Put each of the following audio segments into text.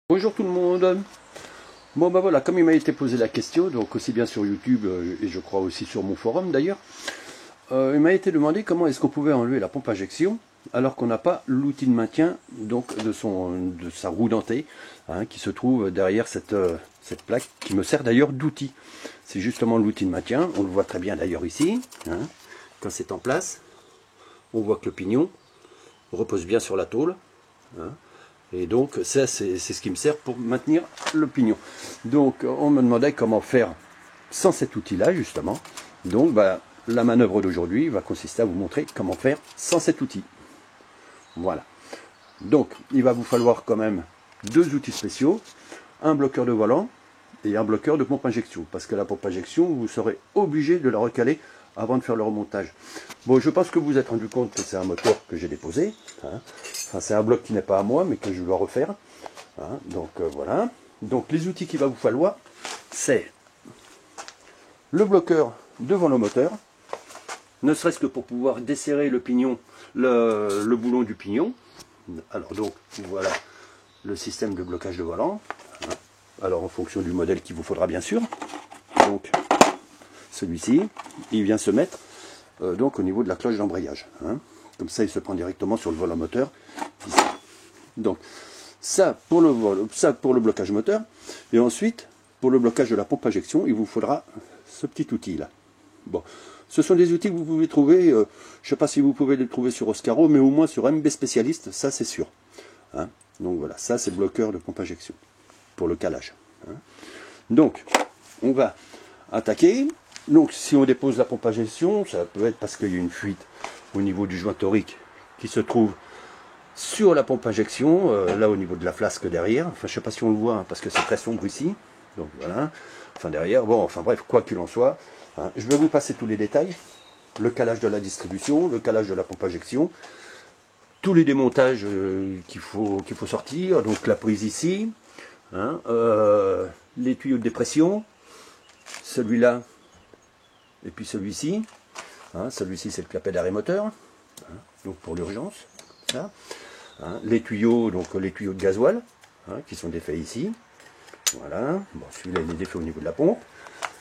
Bonjour tout le monde. Bon bah voilà, comme il m'a été posé la question, donc aussi bien sur YouTube et je crois aussi sur mon forum d'ailleurs, il m'a été demandé comment est-ce qu'on pouvait enlever la pompe à injection alors qu'on n'a pas l'outil de maintien donc de sa roue dentée qui se trouve derrière cette plaque qui me sert d'ailleurs d'outil. C'est justement l'outil de maintien, on le voit très bien d'ailleurs ici, quand c'est en place, on voit que le pignon repose bien sur la tôle. Et donc ça c'est ce qui me sert pour maintenir le pignon. Donc on me demandait comment faire sans cet outil là justement. Donc la manœuvre d'aujourd'hui va consister à vous montrer comment faire sans cet outil. Voilà. Donc il va vous falloir quand même deux outils spéciaux, un bloqueur de volant et un bloqueur de pompe injection. Parce que la pompe injection, vous serez obligé de la recaler avant de faire le remontage. Bon, je pense que vous vous êtes rendu compte que c'est un moteur que j'ai déposé. Enfin, c'est un bloc qui n'est pas à moi, mais que je dois refaire. Donc voilà. Donc les outils qu'il va vous falloir, c'est le bloqueur devant le moteur, ne serait-ce que pour pouvoir desserrer le pignon, le boulon du pignon. Alors donc voilà le système de blocage de volant. Alors en fonction du modèle qu'il vous faudra bien sûr. Donc celui-ci, il vient se mettre donc au niveau de la cloche d'embrayage. Comme ça, il se prend directement sur le volant moteur. Ici. Donc ça pour le blocage moteur. Et ensuite, pour le blocage de la pompe injection, il vous faudra ce petit outil là. Bon, ce sont des outils que vous pouvez trouver. Je ne sais pas si vous pouvez les trouver sur Oscaro, mais au moins sur MB Spécialiste, ça c'est sûr. Donc voilà, ça c'est le bloqueur de pompe injection pour le calage. Donc, on va attaquer. Donc si on dépose la pompe à injection, ça peut être parce qu'il y a une fuite au niveau du joint torique qui se trouve sur la pompe à injection, là au niveau de la flasque derrière. Enfin je ne sais pas si on le voit parce que c'est très sombre ici. Donc voilà, enfin derrière, bon enfin bref, quoi qu'il en soit, je vais vous passer tous les détails. Le calage de la distribution, le calage de la pompe à injection, tous les démontages qu'il faut sortir, donc la prise ici, les tuyaux de dépression, celui-là, et puis celui-ci. Celui-ci c'est le clapet d'arrêt moteur, donc pour l'urgence. Les tuyaux, donc les tuyaux de gasoil, qui sont défaits ici. Voilà. Bon, celui-là il est défait au niveau de la pompe.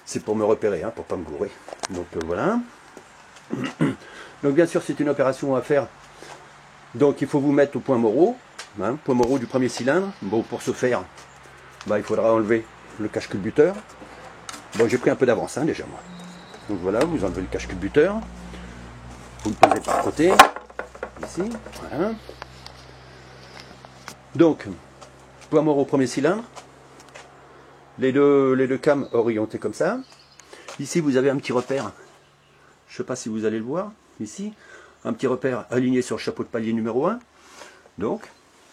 C'est pour me repérer, pour pas me gourer. Donc voilà. Donc bien sûr c'est une opération à faire. Donc il faut vous mettre au point morreau, point morreau du premier cylindre. Bon, pour ce faire, il faudra enlever le cache-culbuteur. Bon, j'ai pris un peu d'avance déjà moi. Donc voilà, vous enlevez le cache-culbuteur, vous le posez par côté, ici, voilà. Donc, point mort au premier cylindre, les deux cames orientées comme ça. Ici, vous avez un petit repère, je ne sais pas si vous allez le voir, ici, un petit repère aligné sur le chapeau de palier numéro 1. Donc,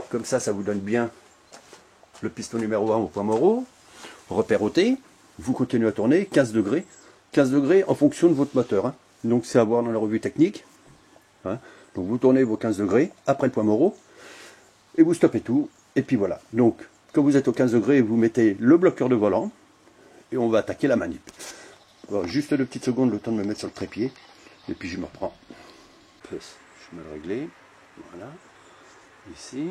comme ça, ça vous donne bien le piston numéro 1 au point mort, repère ôté, vous continuez à tourner, 15 degrés. 15 degrés en fonction de votre moteur. Donc c'est à voir dans la revue technique. Donc vous tournez vos 15 degrés après le point morreau et vous stoppez tout. Et puis voilà. Donc quand vous êtes au 15 degrés, vous mettez le bloqueur de volant et on va attaquer la manip. Alors, juste 2 petites secondes, le temps de me mettre sur le trépied. Et puis je me reprends. Je vais le régler. Voilà. Ici.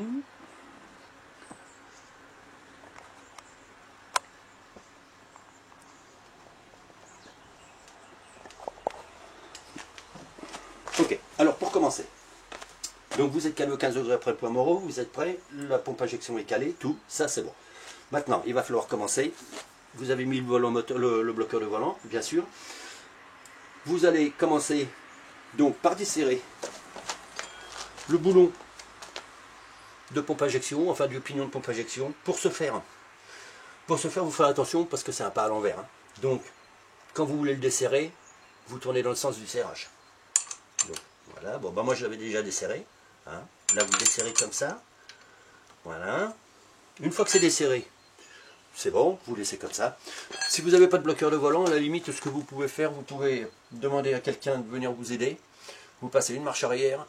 Ok, alors pour commencer, donc vous êtes calé au 15 degrés après le point morreau, vous êtes prêt, la pompe à injection est calée, tout, ça c'est bon. Maintenant, il va falloir commencer. Vous avez mis le volant moteur, le bloqueur de volant, bien sûr. Vous allez commencer donc par desserrer le boulon de pompe à injection, enfin du pignon de pompe à injection. Pour ce faire, vous faites attention parce que c'est un pas à l'envers. Donc, quand vous voulez le desserrer, vous tournez dans le sens du serrage. Donc, voilà, bon, moi je l'avais déjà desserré. Là vous desserrez comme ça. Voilà. Une fois que c'est desserré, c'est bon, vous laissez comme ça. Si vous n'avez pas de bloqueur de volant, à la limite, ce que vous pouvez faire, vous pouvez demander à quelqu'un de venir vous aider. Vous passez une marche arrière,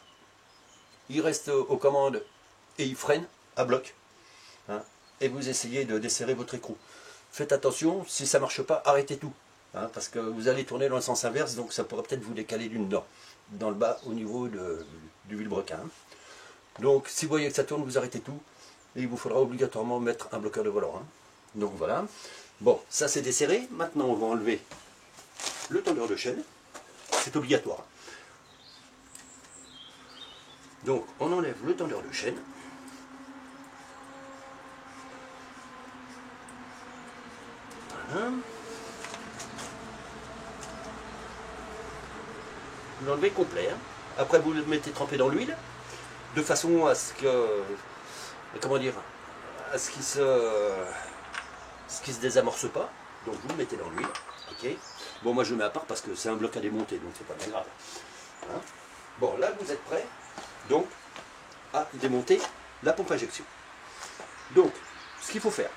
il reste aux commandes et il freine à bloc. Et vous essayez de desserrer votre écrou. Faites attention, si ça ne marche pas, arrêtez tout. Parce que vous allez tourner dans le sens inverse, donc ça pourrait peut-être vous décaler d'une dent dans le bas au niveau du vilebrequin. Donc si vous voyez que ça tourne, vous arrêtez tout Et il vous faudra obligatoirement mettre un bloqueur de volant. Hein. Donc voilà. Bon, ça c'est desserré. Maintenant on va enlever le tendeur de chaîne. C'est obligatoire. Donc on enlève le tendeur de chaîne. Voilà. Vous l'enlevez complet. Hein. Après vous le mettez trempé dans l'huile, de façon à ce que, comment dire, à ce qu'il se désamorce pas. Donc vous le mettez dans l'huile. Ok. Bon, moi je le mets à part parce que c'est un bloc à démonter, donc c'est pas bien grave. Hein. Bon, là vous êtes prêts donc à démonter la pompe à injection. Donc, ce qu'il faut faire,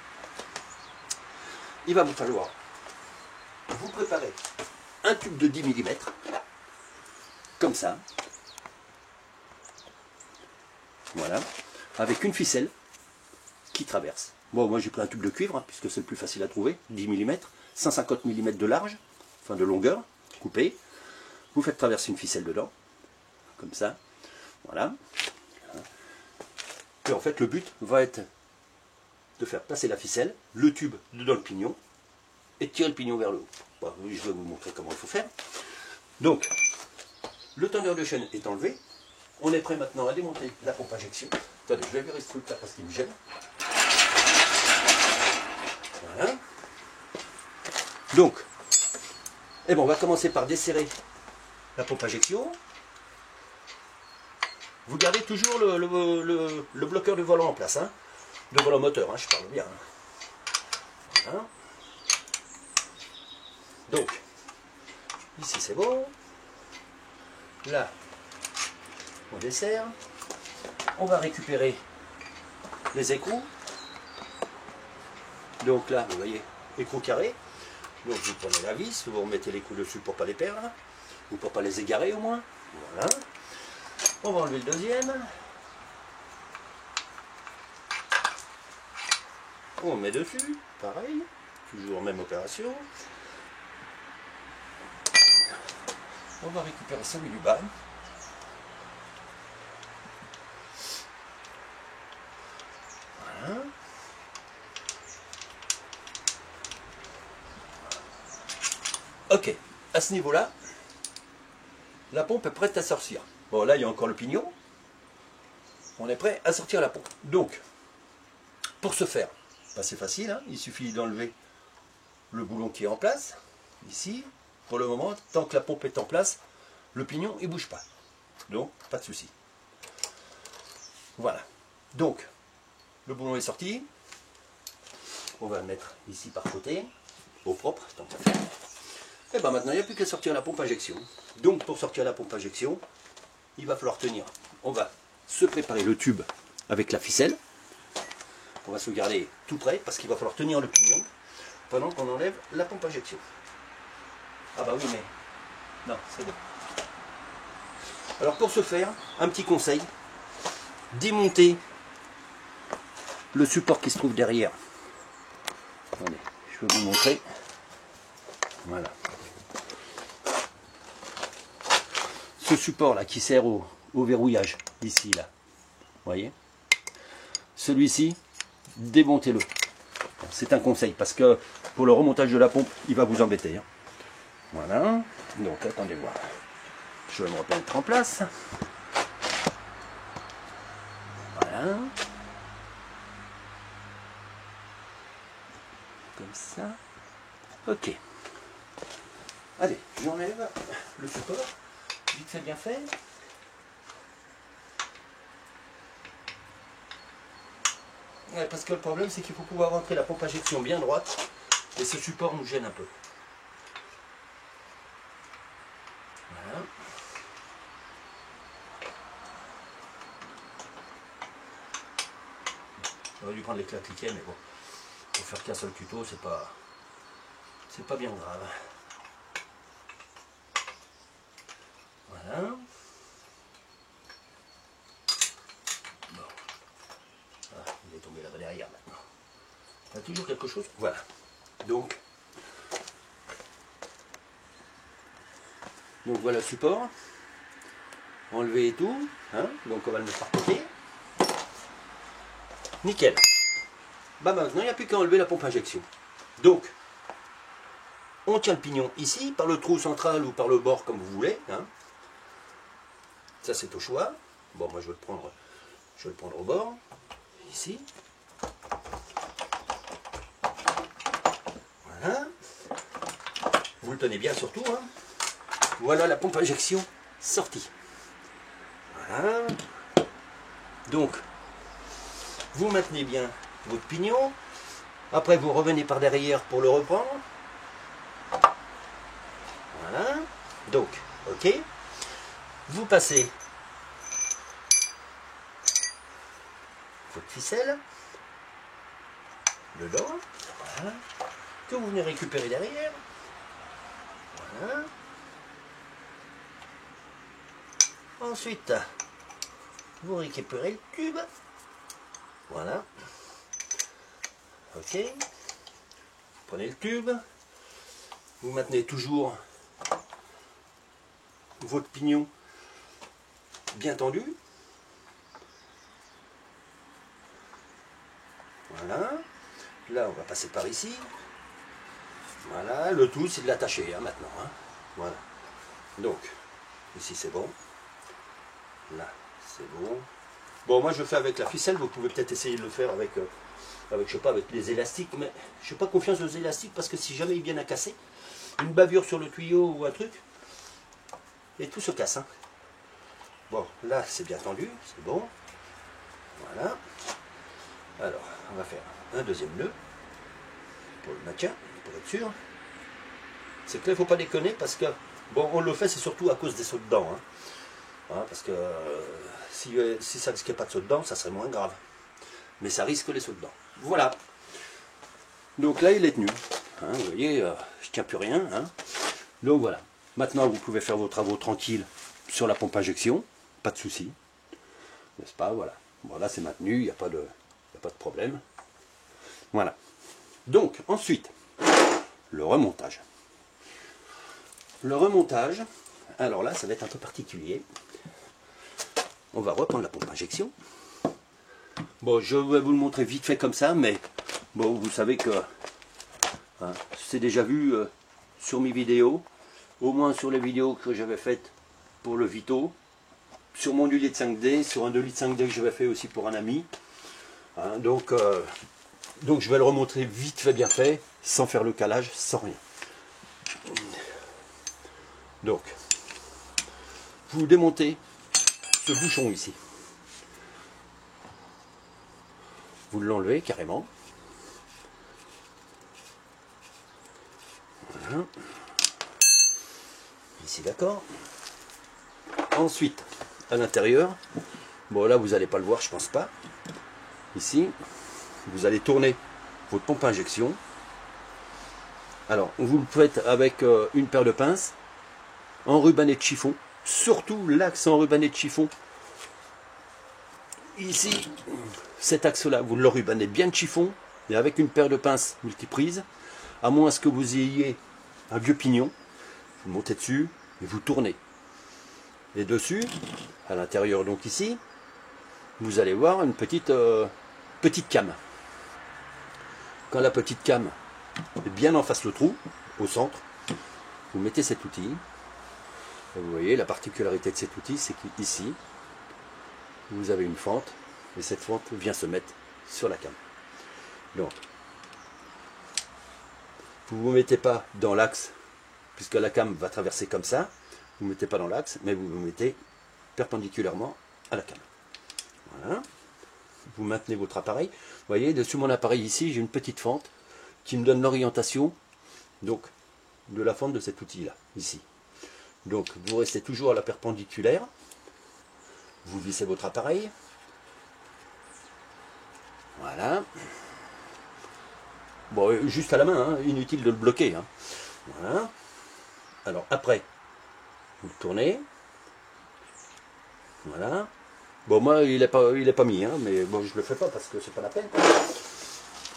il va vous falloir vous préparer un tube de 10 mm, comme ça, voilà, avec une ficelle qui traverse. Bon, moi j'ai pris un tube de cuivre, hein, puisque c'est le plus facile à trouver, 10 mm, 150 mm de large, enfin de longueur, coupé. Vous faites traverser une ficelle dedans, comme ça, voilà. Et en fait, le but va être de faire passer la ficelle, le tube dans le pignon, et tirer le pignon vers le haut. Bon, je vais vous montrer comment il faut faire. Donc, le tendeur de chaîne est enlevé. On est prêt maintenant à démonter la pompe à injection. Attendez, je vais virer ce truc là parce qu'il me gêne. Voilà. Donc, eh ben, on va commencer par desserrer la pompe à injection. Vous gardez toujours le bloqueur de volant en place. Hein. De volant moteur, hein, je parle bien. Voilà. Donc, ici c'est bon. Là, on dessert. On va récupérer les écrous. Donc là, vous voyez, écrou carré. Donc vous prenez la vis, vous remettez les coups dessus pour ne pas les perdre, ou pour ne pas les égarer au moins. Voilà. On va enlever le deuxième. On met dessus, pareil, toujours même opération. On va récupérer celui du bas. Voilà. Ok, à ce niveau-là, la pompe est prête à sortir. Bon, là, il y a encore le pignon. On est prêt à sortir la pompe. Donc, pour ce faire, bah, c'est facile, hein, il suffit d'enlever le boulon qui est en place, ici. Pour le moment, tant que la pompe est en place, le pignon, il ne bouge pas. Donc, pas de souci. Voilà. Donc, le boulon est sorti. On va le mettre ici par côté, au propre, tant qu'à faire. Et bien maintenant, il n'y a plus qu'à sortir la pompe à injection. Donc, pour sortir la pompe à injection, il va falloir tenir. On va se préparer le tube avec la ficelle. On va se garder tout près, parce qu'il va falloir tenir le pignon pendant qu'on enlève la pompe à injection. Ah bah oui, mais... non, c'est bon. Alors pour ce faire, un petit conseil. Démonter le support qui se trouve derrière. Attendez, je vais vous montrer. Voilà. Ce support là qui sert au verrouillage, ici là. Vous voyez? Celui-ci, démontez-le. C'est un conseil, parce que pour le remontage de la pompe, il va vous embêter. Hein. Voilà. Donc attendez voir. Je vais me remettre en place. Voilà. Comme ça. Ok. Allez, j'enlève le support. Vite fait, bien fait. Ouais, parce que le problème, c'est qu'il faut pouvoir rentrer la pompe à injection bien droite. Et ce support nous gêne un peu. Voilà. J'aurais dû prendre l'éclat cliquet, mais bon. Pour faire qu'un seul tuto, c'est pas bien grave. Voilà. Bon. Ah, il est tombé là-bas derrière maintenant. Il y a toujours quelque chose. Voilà. Donc voilà le support. Enlever et tout. Hein. Donc on va le mettre par côté. nickel. Bah maintenant, il n'y a plus qu'à enlever la pompe injection. Donc, on tient le pignon ici, par le trou central ou par le bord, comme vous voulez. Hein. Ça, c'est au choix. Bon, moi, je vais le prendre au bord, ici. Voilà. Vous le tenez bien surtout. Hein. Voilà la pompe injection sortie. Voilà. Donc, vous maintenez bien votre pignon. Après, vous revenez par derrière pour le reprendre. Voilà. Donc, ok. Vous passez votre ficelle dedans. Voilà. Que vous venez récupérer derrière. Voilà. Ensuite, vous récupérez le tube. Voilà. Ok. Prenez le tube. Vous maintenez toujours votre pignon bien tendu. Voilà. Là, on va passer par ici. Voilà. Le tout, c'est de l'attacher hein, maintenant. Hein. Voilà. Donc, ici, c'est bon. Là, c'est bon. Bon, moi, je le fais avec la ficelle. Vous pouvez peut-être essayer de le faire avec, je sais pas, avec les élastiques. Mais je n'ai pas confiance aux élastiques parce que si jamais ils viennent à casser, une bavure sur le tuyau ou un truc, et tout se casse. Hein. Bon, là, c'est bien tendu. C'est bon. Voilà. Alors, on va faire un deuxième nœud pour le maintien, pour être sûr. C'est que là, il ne faut pas déconner parce que, bon, on le fait, c'est surtout à cause des sauts de dents. Hein. Hein, parce que si ça risquait pas de sauts de dents, ça serait moins grave. Mais ça risque les sauts de dents. Voilà. Donc là, il est tenu. Hein, vous voyez, je tiens plus rien. Hein. Donc voilà. Maintenant, vous pouvez faire vos travaux tranquilles sur la pompe injection. Pas de souci. N'est-ce pas? Voilà. Bon, là, c'est maintenu. Il n'y a pas de problème. Voilà. Donc, ensuite, le remontage. Le remontage, alors là, ça va être un peu particulier. On va reprendre la pompe injection. Bon, je vais vous le montrer vite fait comme ça, mais bon, vous savez que hein, c'est déjà vu sur mes vidéos, au moins sur les vidéos que j'avais faites pour le Vito, sur mon 2 litres 5D, sur un 2 litres 5D que j'avais fait aussi pour un ami. Hein, donc je vais le remontrer vite fait, bien fait, sans faire le calage, sans rien. Donc, vous démontez ce bouchon ici. Vous l'enlevez carrément. Voilà. Ici, d'accord. Ensuite, à l'intérieur, bon là vous n'allez pas le voir, je pense pas. Ici, vous allez tourner votre pompe à injection. Alors, vous le faites avec une paire de pinces, enrubanné de chiffon. Surtout l'axe enrubanné de chiffon. Ici, cet axe-là, vous le rubanez bien de chiffon, et avec une paire de pinces multiprises, à moins que vous ayez un vieux pignon, vous montez dessus et vous tournez. Et dessus, à l'intérieur donc ici, vous allez voir une petite came. Quand la petite came est bien en face le trou, au centre, vous mettez cet outil. Et vous voyez, la particularité de cet outil, c'est qu'ici, vous avez une fente, et cette fente vient se mettre sur la came. Donc, vous ne vous mettez pas dans l'axe, puisque la came va traverser comme ça, vous ne mettez pas dans l'axe, mais vous vous mettez perpendiculairement à la came. Voilà. Vous maintenez votre appareil. Vous voyez, dessus mon appareil ici, j'ai une petite fente qui me donne l'orientation donc de la fente de cet outil-là, ici. Donc, vous restez toujours à la perpendiculaire. Vous vissez votre appareil. Voilà. Bon, juste à la main, hein, inutile de le bloquer. Hein. Voilà. Alors, après, vous le tournez. Voilà. Bon, moi, il n'est pas mis, hein, mais bon, je ne le fais pas parce que c'est pas la peine.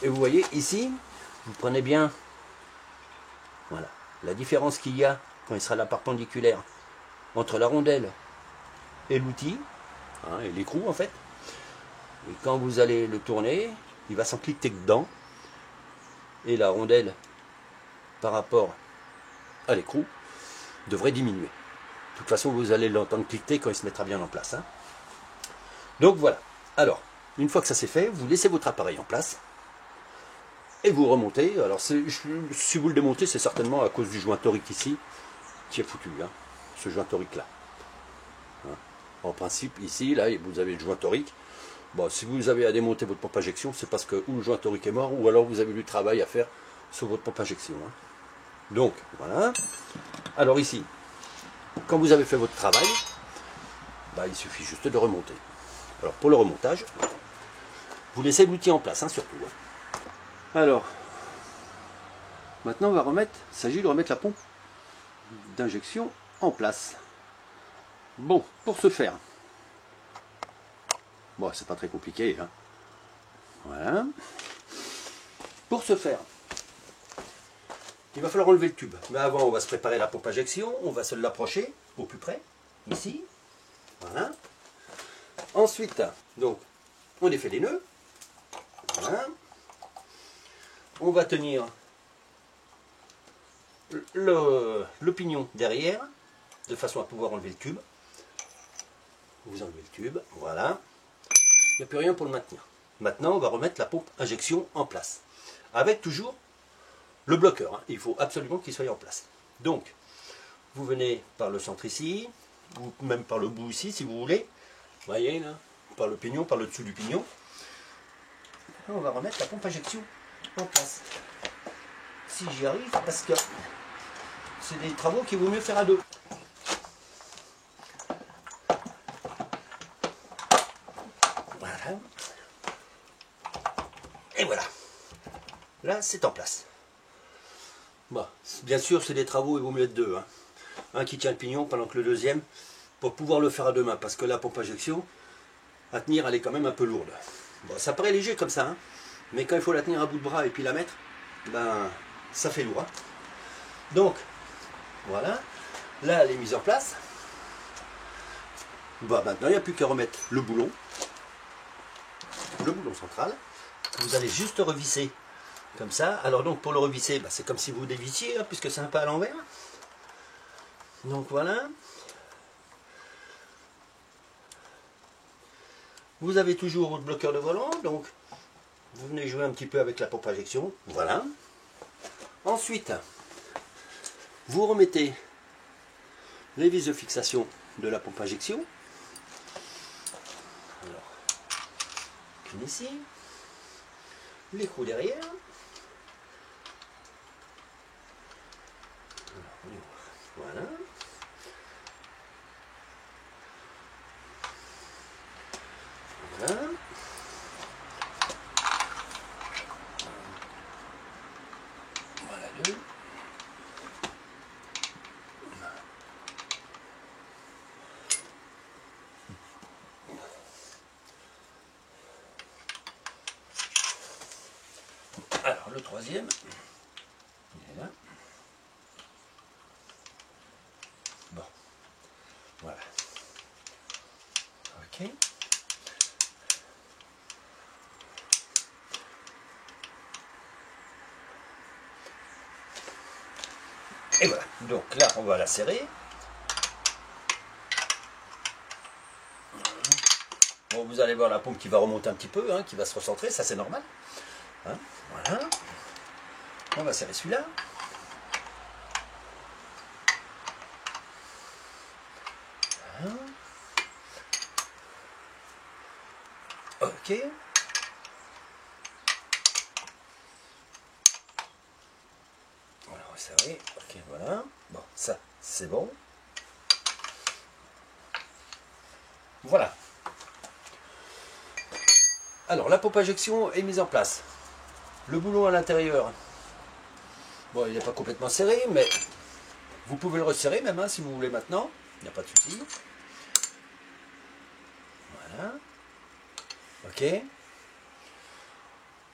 Et vous voyez, ici, vous prenez bien, voilà, la différence qu'il y a quand il sera la perpendiculaire entre la rondelle et l'outil, hein, et l'écrou en fait. Et quand vous allez le tourner, il va s'encliquer dedans. Et la rondelle, par rapport à l'écrou, devrait diminuer. De toute façon, vous allez l'entendre cliqueter quand il se mettra bien en place. Hein. Donc voilà. Alors, une fois que ça c'est fait, vous laissez votre appareil en place. Et vous remontez. Alors, si vous le démontez, c'est certainement à cause du joint torique ici, qui est foutu. Hein, ce joint torique là. Hein. En principe, ici, là, vous avez le joint torique. Bon, si vous avez à démonter votre pompe à injection, c'est parce que ou le joint torique est mort, ou alors vous avez du travail à faire sur votre pompe à injection. Hein. Donc, voilà. Alors ici, quand vous avez fait votre travail, bah, il suffit juste de remonter. Alors, pour le remontage, vous laissez l'outil en place, hein, surtout. Hein. Alors, maintenant, il s'agit de remettre la pompe d'injection en place. Bon, pour ce faire, bon, c'est pas très compliqué, hein. Voilà. Pour ce faire, il va falloir enlever le tube. Mais avant, on va se préparer la pompe injection. On va se l'approcher au plus près, ici. Voilà. Ensuite, donc, on défait les nœuds. Voilà. On va tenir le pignon derrière, de façon à pouvoir enlever le tube. Vous enlevez le tube, voilà. Il n'y a plus rien pour le maintenir. Maintenant, on va remettre la pompe injection en place. Avec toujours le bloqueur. Hein. Il faut absolument qu'il soit en place. Donc, vous venez par le centre ici, ou même par le bout ici, si vous voulez. Vous voyez, là, par le pignon, par le dessous du pignon. Là, on va remettre la pompe injection en place. Si j'y arrive, parce que c'est des travaux qu'il vaut mieux faire à deux. Voilà. Et voilà. Là, c'est en place. Bon, bien sûr, c'est des travaux, il vaut mieux être deux. Hein. Un qui tient le pignon pendant que le deuxième, pour pouvoir le faire à deux mains, parce que la pompe injection, à tenir, elle est quand même un peu lourde. Bon, ça paraît léger comme ça, hein, mais quand il faut la tenir à bout de bras et puis la mettre, ben, ça fait lourd. Hein. Donc, voilà. Là, elle est mise en place. Bon, maintenant, il n'y a plus qu'à remettre le boulon central, que vous allez juste revisser comme ça. Alors donc pour le revisser, bah, c'est comme si vous dévissiez, hein, puisque c'est un peu à l'envers. Donc voilà. Vous avez toujours votre bloqueur de volant, donc vous venez jouer un petit peu avec la pompe à injection. Voilà. Ensuite, vous remettez les vis de fixation de la pompe à injection. Alors, une ici, l'écrou derrière. Voilà. Voilà. Voilà deux. Alors le troisième, il est là. Bon, voilà. Ok. Et voilà. Donc là, on va la serrer. Bon, vous allez voir la pompe qui va remonter un petit peu, hein, qui va se recentrer, ça c'est normal. Hein, voilà. On va serrer celui-là. Voilà. Ok. Voilà, on va serrer. Ok, voilà. Bon, ça, c'est bon. Voilà. Alors, la pompe à injection est mise en place. Le boulon à l'intérieur, bon, il n'est pas complètement serré, mais vous pouvez le resserrer même, hein, si vous voulez maintenant. Il n'y a pas de souci. Voilà. Ok.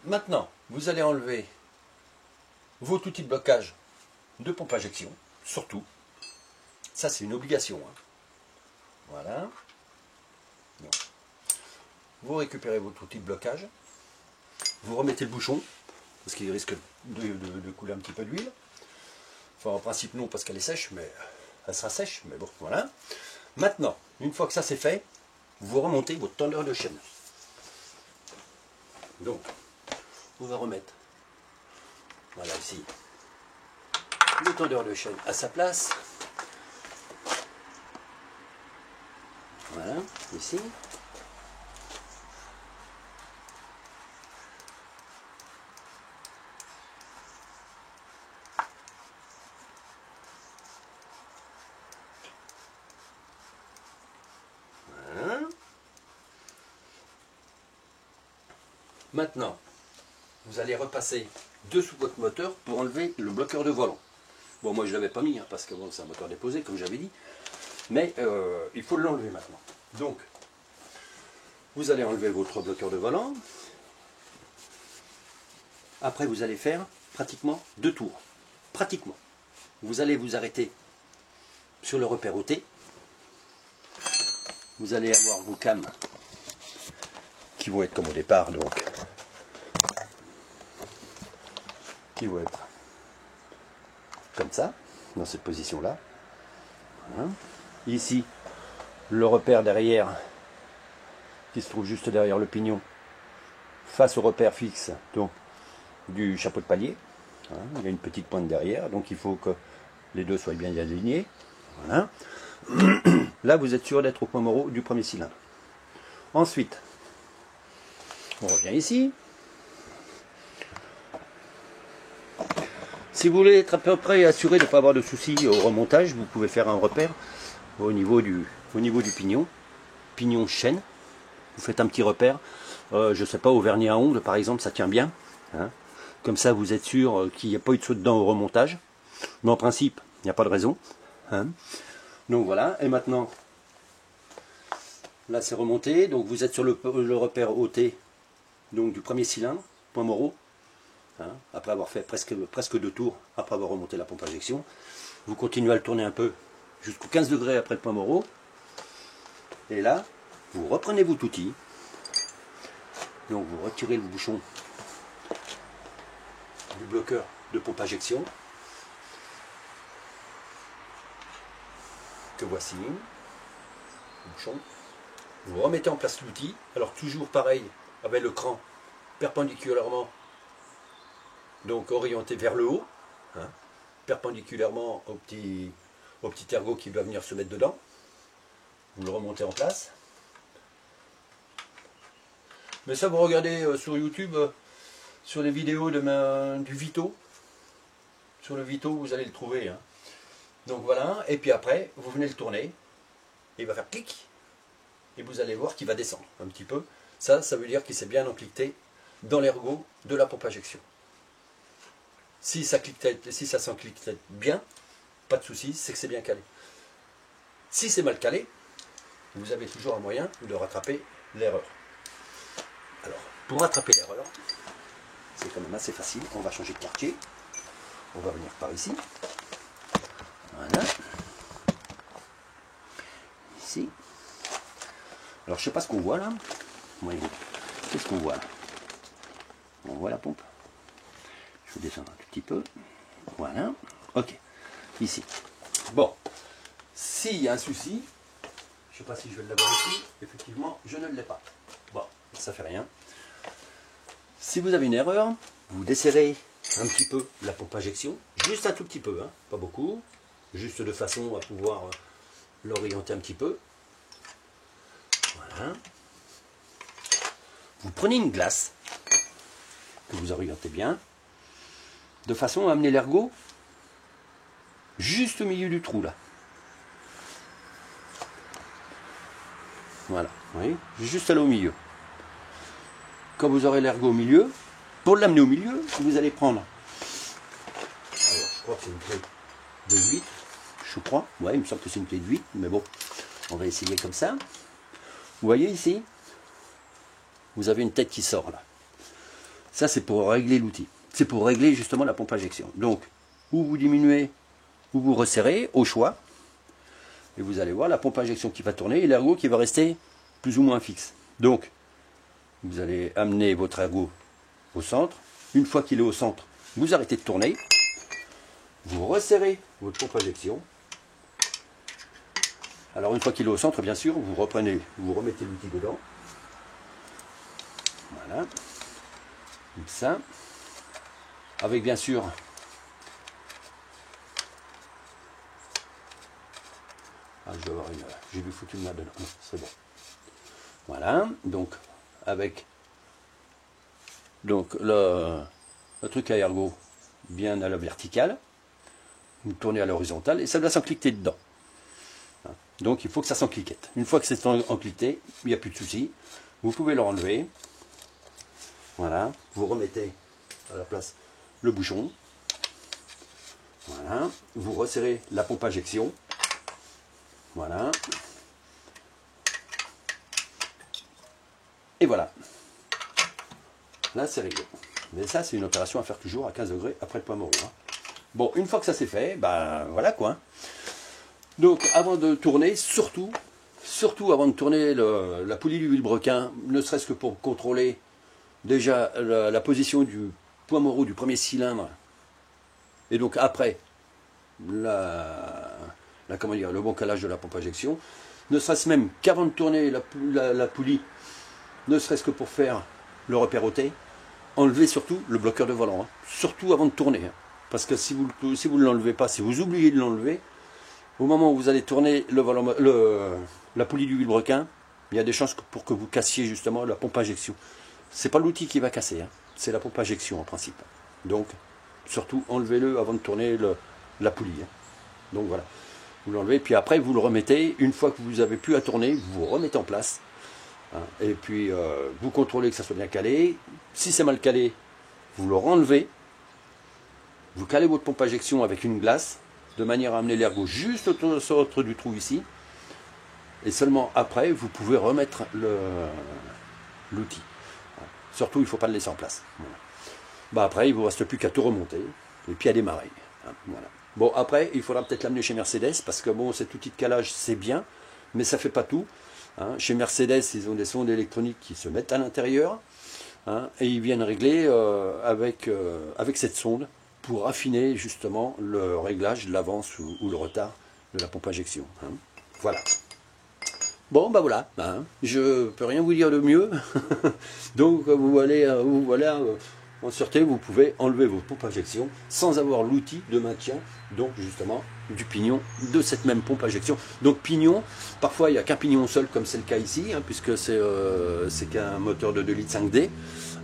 Maintenant, vous allez enlever votre outil de blocage de pompe à injection, surtout. Ça, c'est une obligation. Hein. Voilà. Donc, vous récupérez votre outil de blocage, vous remettez le bouchon, parce qu'il risque de couler un petit peu d'huile. Enfin, en principe non, parce qu'elle est sèche, mais elle sera sèche, mais bon, voilà. Maintenant, une fois que ça c'est fait, vous remontez votre tendeur de chaîne. Donc, on va remettre, voilà ici, le tendeur de chaîne à sa place. Voilà, ici. Voilà. Maintenant, vous allez repasser dessous votre moteur pour enlever le bloqueur de volant. Bon, moi je ne l'avais pas mis, hein, parce que bon, c'est un moteur déposé, comme j'avais dit. Mais il faut l'enlever maintenant. Donc, vous allez enlever votre bloqueur de volant. Après, vous allez faire pratiquement 2 tours. Pratiquement. Vous allez vous arrêter sur le repère ôté. Vous allez avoir vos cams qui vont être comme au départ, donc qui vont être comme ça, dans cette position-là. Voilà. Ici, le repère derrière, qui se trouve juste derrière le pignon, face au repère fixe donc, du chapeau de palier. Voilà. Il y a une petite pointe derrière, donc il faut que les deux soient bien alignés. Voilà. Là, vous êtes sûr d'être au point mort du premier cylindre. Ensuite, on revient ici. Si vous voulez être à peu près assuré de ne pas avoir de soucis au remontage, vous pouvez faire un repère au niveau du pignon chaîne. Vous faites un petit repère, je ne sais pas, au vernis à ongles par exemple, ça tient bien. Hein. Comme ça, vous êtes sûr qu'il n'y a pas eu de saut dedans au remontage. Mais en principe, il n'y a pas de raison. Hein. Donc voilà, et maintenant, là c'est remonté, donc vous êtes sur le repère ôté donc du premier cylindre, point mort. Hein, après avoir fait presque 2 tours, après avoir remonté la pompe à injection, vous continuez à le tourner un peu jusqu'au 15 degrés après le point mort. Et là, vous reprenez votre outil, donc vous retirez le bouchon du bloqueur de pompe à injection, que voici, le bouchon. Vous remettez en place l'outil, alors toujours pareil, avec le cran perpendiculairement, donc orienté vers le haut, hein, perpendiculairement au petit ergot qui va venir se mettre dedans. Vous le remontez en place. Mais ça, vous regardez sur YouTube, sur les vidéos du Vito. Sur le Vito, vous allez le trouver. Hein. Donc voilà, et puis après, vous venez le tourner, et il va faire clic, et vous allez voir qu'il va descendre un petit peu. Ça veut dire qu'il s'est bien encliqueté dans l'ergot de la pompe à injection. Si ça s'enclique bien, pas de souci, c'est que c'est bien calé. Si c'est mal calé, vous avez toujours un moyen de rattraper l'erreur. Alors, pour rattraper l'erreur, c'est quand même assez facile. On va changer de quartier. On va venir par ici. Voilà. Ici. Alors, je ne sais pas ce qu'on voit là. Qu'est-ce qu'on voit là? On voit la pompe. Je vais descendre un tout petit peu. Voilà. Ok. Ici. Bon. S'il y a un souci, je ne sais pas si je vais l'avoir ici. Effectivement, je ne l'ai pas. Bon, ça fait rien. Si vous avez une erreur, vous desserrez un petit peu la pompe à injection. Juste un tout petit peu, hein, pas beaucoup. Juste de façon à pouvoir l'orienter un petit peu. Voilà. Vous prenez une glace que vous orientez bien, de façon à amener l'ergot juste au milieu du trou là. Voilà, vous voyez, juste là au milieu. Quand vous aurez l'ergot au milieu, pour l'amener au milieu, vous allez prendre, alors je crois que c'est une clé de 8, je crois, ouais, il me semble que c'est une clé de 8, mais bon, on va essayer comme ça. Vous voyez ici, vous avez une tête qui sort là. Ça c'est pour régler l'outil. C'est pour régler justement la pompe à injection. Donc, ou vous diminuez, ou vous resserrez, au choix. Et vous allez voir la pompe à injection qui va tourner et l'ergot qui va rester plus ou moins fixe. Donc, vous allez amener votre ergot au centre. Une fois qu'il est au centre, vous arrêtez de tourner. Vous resserrez votre pompe à injection. Alors une fois qu'il est au centre, bien sûr, vous reprenez, vous remettez l'outil dedans. Voilà. Comme ça. Avec bien sûr je vais avoir une. J'ai vu foutre une main dedans. C'est bon. Voilà. Donc avec le truc à ergot bien à la verticale. Vous tournez à l'horizontale et ça doit s'encliqueter dedans. Donc il faut que ça s'encliquette. Une fois que c'est encliqueté, il n'y a plus de souci. Vous pouvez le enlever. Voilà. Vous remettez à la place le bouchon. Voilà. Vous resserrez la pompe à injection. Voilà. Et voilà. Là, c'est réglé. Mais ça, c'est une opération à faire toujours à 15 degrés après le point mort. Hein. Bon, une fois que ça c'est fait, ben voilà quoi. Donc, avant de tourner, surtout avant de tourner la poulie du vilebrequin, ne serait-ce que pour contrôler déjà la position du point morot du premier cylindre, et donc après comment dire, le bon calage de la pompe à injection, ne serait-ce même qu'avant de tourner la poulie, ne serait-ce que pour faire le repère au T, enlevez surtout le bloqueur de volant, hein. Surtout avant de tourner, hein. Parce que si vous ne l'enlevez pas, si vous oubliez de l'enlever, au moment où vous allez tourner la poulie du vilebrequin, il y a des chances pour que vous cassiez justement la pompe à injection. C'est pas l'outil qui va casser, hein. C'est la pompe à injection en principe. Donc, surtout, enlevez-le avant de tourner la poulie, hein. Donc voilà, vous l'enlevez, puis après vous le remettez. Une fois que vous avez plus à tourner, vous remettez en place, hein. Et puis vous contrôlez que ça soit bien calé. Si c'est mal calé, vous le renlevez. Vous calez votre pompe à injection avec une glace, de manière à amener l'ergot juste au centre du trou ici. Et seulement après, vous pouvez remettre l'outil. Surtout, il ne faut pas le laisser en place. Voilà. Bah après, il ne vous reste plus qu'à tout remonter et puis à démarrer. Voilà. Bon, après, il faudra peut-être l'amener chez Mercedes, parce que bon, cet outil de calage, c'est bien, mais ça ne fait pas tout. Hein. Chez Mercedes, ils ont des sondes électroniques qui se mettent à l'intérieur, hein, et ils viennent régler avec cette sonde, pour affiner justement le réglage de l'avance ou le retard de la pompe à injection. Hein. Voilà. Bon, ben voilà. Hein. Je peux rien vous dire de mieux. Donc, voilà, en sûreté, vous pouvez enlever vos pompes à injection sans avoir l'outil de maintien, donc justement, du pignon de cette même pompe à injection. Donc, pignon, parfois, il n'y a qu'un pignon seul, comme c'est le cas ici, hein, puisque c'est qu'un moteur de 2 litres 5D.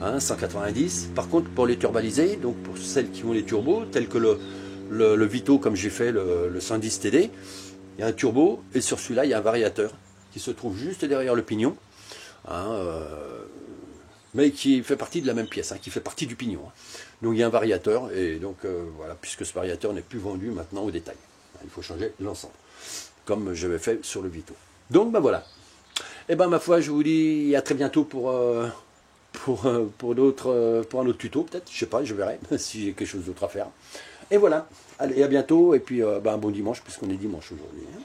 Hein, 190. Par contre, pour les turbalisés, donc pour celles qui ont les turbos, tels que le Vito, comme j'ai fait le 110 TD, il y a un turbo, et sur celui-là, il y a un variateur qui se trouve juste derrière le pignon, hein, mais qui fait partie de la même pièce, hein, qui fait partie du pignon. Hein. Donc il y a un variateur, et donc voilà, puisque ce variateur n'est plus vendu maintenant au détail. Il faut changer l'ensemble, comme j'avais fait sur le Vito. Donc ben voilà. Et ben ma foi, je vous dis à très bientôt pour un autre tuto, peut-être, je sais pas, je verrai si j'ai quelque chose d'autre à faire. Et voilà, allez, à bientôt, et puis un bon dimanche, puisqu'on est dimanche aujourd'hui. Hein.